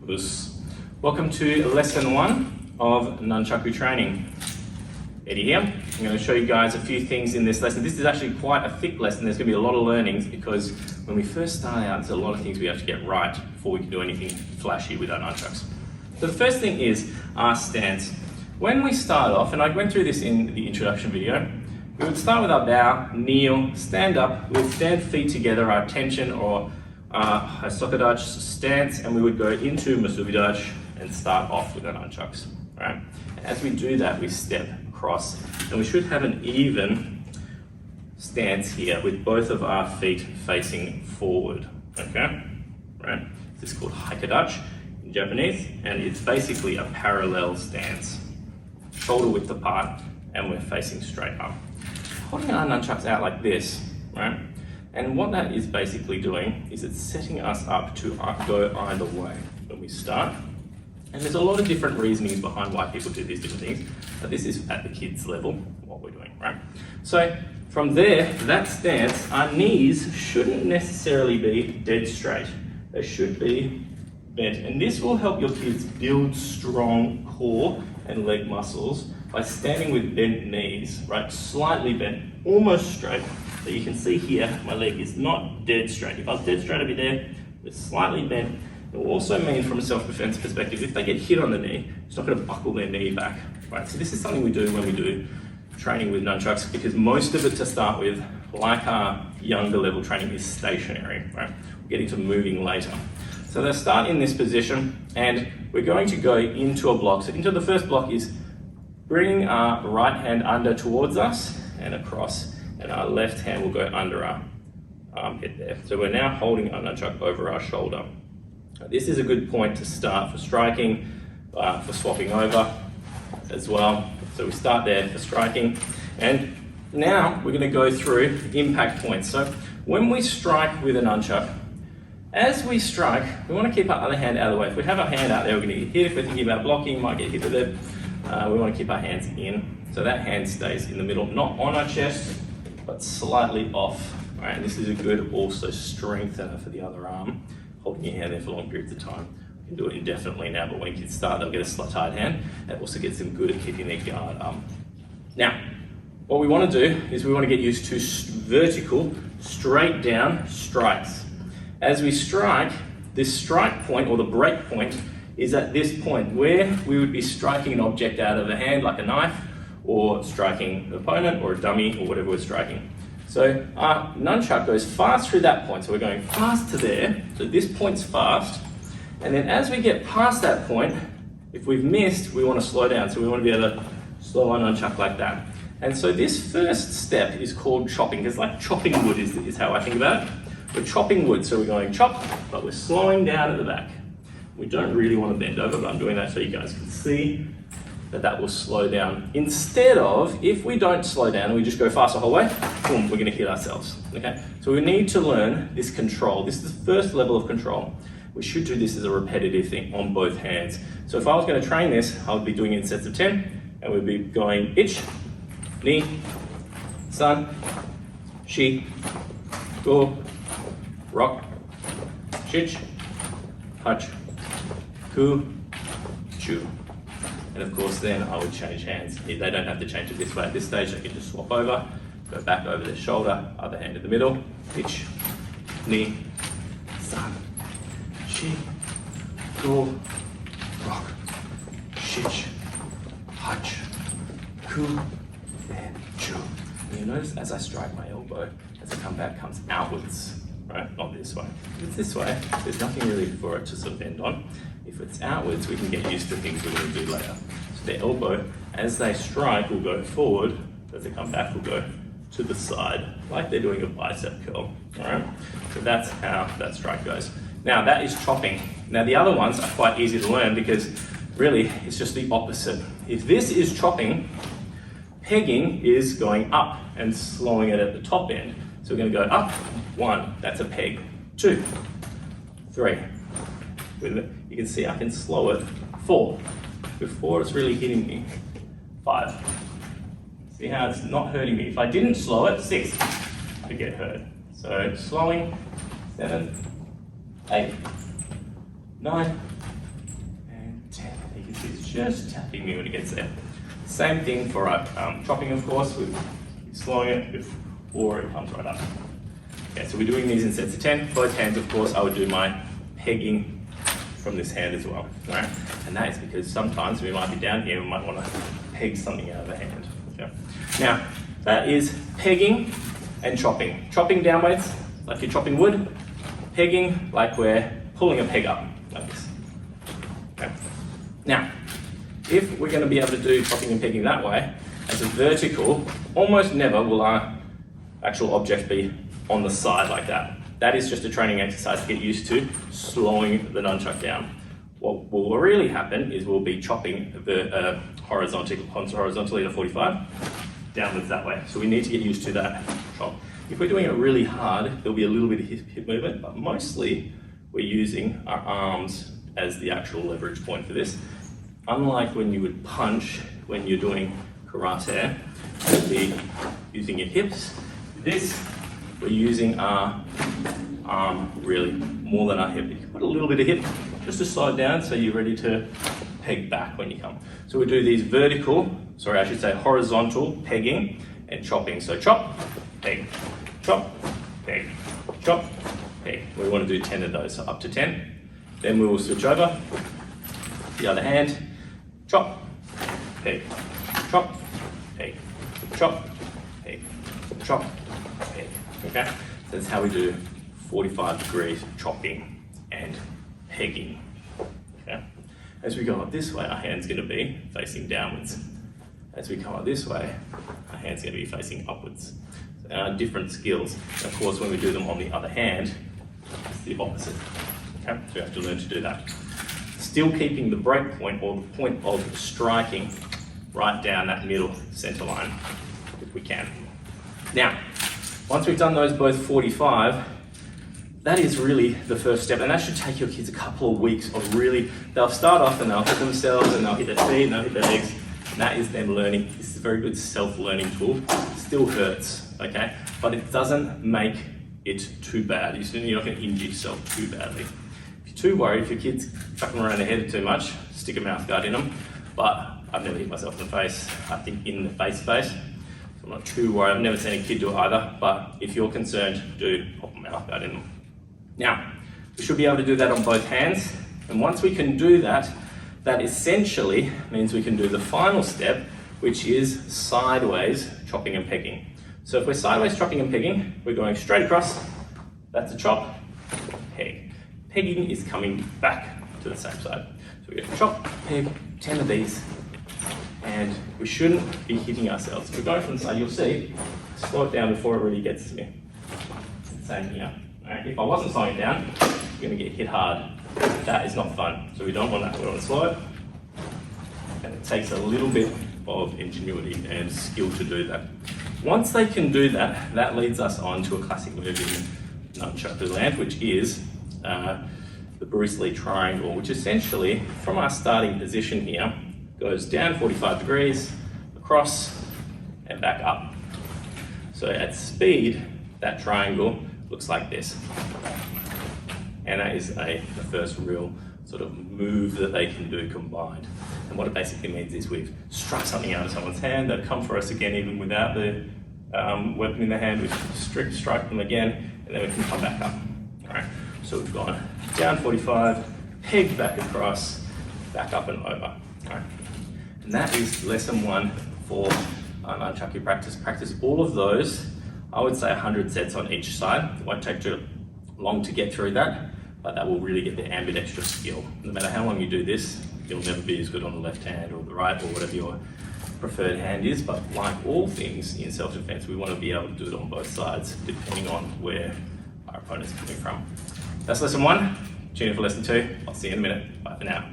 Us. Welcome to lesson 1 of Nunchaku training. Eddie here. I'm going to show you guys a few things in this lesson. This is actually quite a thick lesson. There's going to be a lot of learnings because when we first start out, there's a lot of things we have to get right before we can do anything flashy with our nunchucks. So the first thing is our stance. When we start off, and I went through this in the introduction video, we would start with our bow, kneel, stand up, we would stand feet together, our tension or a soccer dutch stance, and we would go into musubi dutch and start off with our nunchucks. Right? As we do that, we step across, and we should have an even stance here with both of our feet facing forward. Okay, right? This is called hike dutch in Japanese, and it's basically a parallel stance, shoulder width apart, and we're facing straight up. Holding our nunchucks out like this, right? And what that is basically doing is it's setting us up to go either way when we start. And there's a lot of different reasonings behind why people do these different things, but this is at the kids level, what we're doing, right? So from there, that stance, our knees shouldn't necessarily be dead straight. They should be bent. And this will help your kids build strong core and leg muscles by standing with bent knees, right? Slightly bent, almost straight. So you can see here, my leg is not dead straight. If I was dead straight, I'd be there. It's slightly bent. It will also mean, from a self-defense perspective, if they get hit on the knee, it's not going to buckle their knee back, right? So this is something we do when we do training with nunchucks, because most of it to start with, like our younger level training, is stationary, right? We're getting to moving later. So they'll start in this position, and we're going to go into a block. So into the first block is bringing our right hand under towards us and across, and our left hand will go under our armpit there. So we're now holding our nunchuck over our shoulder. This is a good point to start for striking, for swapping over as well. So we start there for striking, and now we're going to go through impact points. So when we strike with a nunchuck, as we strike, we want to keep our other hand out of the way. If we have our hand out there, we're going to get hit. If we're thinking about blocking, might get hit with it. We want to keep our hands in. So that hand stays in the middle, not on our chest, but slightly off. All right, and this is a good also strengthener for the other arm. Holding your hand there for long periods of time. We can do it indefinitely now, but when kids start, they'll get a tight hand. That also gets them good at keeping their guard up. Now, what we want to do is we want to get used to vertical, straight down strikes. As we strike, this strike point or the break point is at this point where we would be striking an object out of a hand, like a knife, or striking an opponent or a dummy or whatever we're striking. So our nunchuck goes fast through that point. So we're going fast to there. So this point's fast. And then as we get past that point, if we've missed, we want to slow down. So we want to be able to slow our nunchuck like that. And so this first step is called chopping. It's like chopping wood is how I think about it. We're chopping wood. So we're going chop, but we're slowing down at the back. We don't really want to bend over, but I'm doing that so you guys can see that will slow down. Instead of, if we don't slow down and we just go fast the whole way, boom, we're going to hit ourselves, okay? So we need to learn this control. This is the first level of control. We should do this as a repetitive thing on both hands. So if I was going to train this, I would be doing it in sets of 10, and we'd be going ich, ni, san, shi, go, rock, shich, hach, ku, chu. And of course then I would change hands. They don't have to change it this way at this stage. They can just swap over, go back over their shoulder, other hand in the middle, ich, ni, san, shi, go, rock, shich, hach, ku, and chu. And you notice as I strike my elbow, as I come back, comes outwards, right? Not this way. If it's this way, there's nothing really for it to sort of bend on. If it's outwards, we can get used to things we're going to do later. So the elbow, as they strike, will go forward. As they come back, will go to the side, like they're doing a bicep curl. All right. So that's how that strike goes. Now that is chopping. Now the other ones are quite easy to learn because really it's just the opposite. If this is chopping, pegging is going up and slowing it at the top end. So we're going to go up, 1, that's a peg, 2, 3. You can see I can slow it, 4. Before it's really hitting me, 5. See how it's not hurting me. If I didn't slow it, 6, I get hurt. So slowing, 7, 8, 9, just tapping me when it gets there. Same thing for chopping, of course, with slowing it before it comes right up. Okay, so we're doing these in sets of 10. Both hands, of course, I would do my pegging from this hand as well. Right? And that is because sometimes we might be down here, we might want to peg something out of the hand. Okay? Now, that is pegging and chopping. Chopping downwards, like you're chopping wood. Pegging, like we're pulling a peg up, like this. Okay. Now, if we're going to be able to do chopping and pegging that way, as a vertical, almost never will our actual object be on the side like that. That is just a training exercise to get used to slowing the nunchuck down. What will really happen is we'll be chopping horizontally at 45, downwards that way. So we need to get used to that chop. If we're doing it really hard, there'll be a little bit of hip movement, but mostly we're using our arms as the actual leverage point for this. Unlike when you would punch when you're doing karate, you'll be using your hips. This, we're using our arm really more than our hip. You can put a little bit of hip just to slow it down so you're ready to peg back when you come. So we do these horizontal pegging and chopping. So chop, peg, chop, peg, chop, peg. We want to do 10 of those, so up to 10. Then we will switch over, the other hand, chop, peg, chop, peg, chop, peg, chop, peg. Okay? So that's how we do 45 degrees chopping and pegging. Okay? As we go up this way, our hand's going to be facing downwards. As we come up this way, our hand's going to be facing upwards. So different skills. And of course, when we do them on the other hand, it's the opposite. Okay? So we have to learn to do that. Still keeping the break point or the point of striking right down that middle center line, if we can. Now, once we've done those both 45, that is really the first step, and that should take your kids a couple of weeks of really, they'll start off and they'll hit themselves and they'll hit their feet and they'll hit their legs, and that is them learning. This is a very good self-learning tool. It still hurts, okay? But it doesn't make it too bad. You're not going to injure yourself too badly. If you're too worried, if your kid's chucking around their head too much, stick a mouth guard in them. But I've never hit myself in the face, I think in the face. So I'm not too worried. I've never seen a kid do it either, but if you're concerned, do pop a mouth guard in them. Now, we should be able to do that on both hands, and once we can do that, that essentially means we can do the final step, which is sideways chopping and pegging. So if we're sideways chopping and pegging, we're going straight across, that's a chop, peg. Pegging is coming back to the same side. So we go chop, peg, 10 of these, and we shouldn't be hitting ourselves. If we're going from the side, you'll see, slow it down before it really gets to me. Same here. Right, if I wasn't slowing it down, I'm going to get hit hard. That is not fun. So we don't want that. We want to slow it. And it takes a little bit of ingenuity and skill to do that. Once they can do that, that leads us on to a classic move in Nunchaku land, which is the Bruce Lee triangle, which essentially, from our starting position here, goes down 45 degrees, across, and back up. So at speed, that triangle looks like this. And that is the first real sort of move that they can do combined. And what it basically means is we've struck something out of someone's hand, they've come for us again even without the weapon in their hand, we strike them again, and then we can come back up. All right, so we've gone down 45, peg back across, back up and over. All right. And that is lesson 1 for Nunchaku practice. Practice all of those. I would say 100 sets on each side. It won't take too long to get through that, but that will really get the ambidextrous skill. No matter how long you do this, you'll never be as good on the left hand or the right or whatever your preferred hand is, but like all things in self-defense, we want to be able to do it on both sides, depending on where our opponent's coming from. That's lesson 1. Tune in for lesson 2. I'll see you in a minute. Bye for now.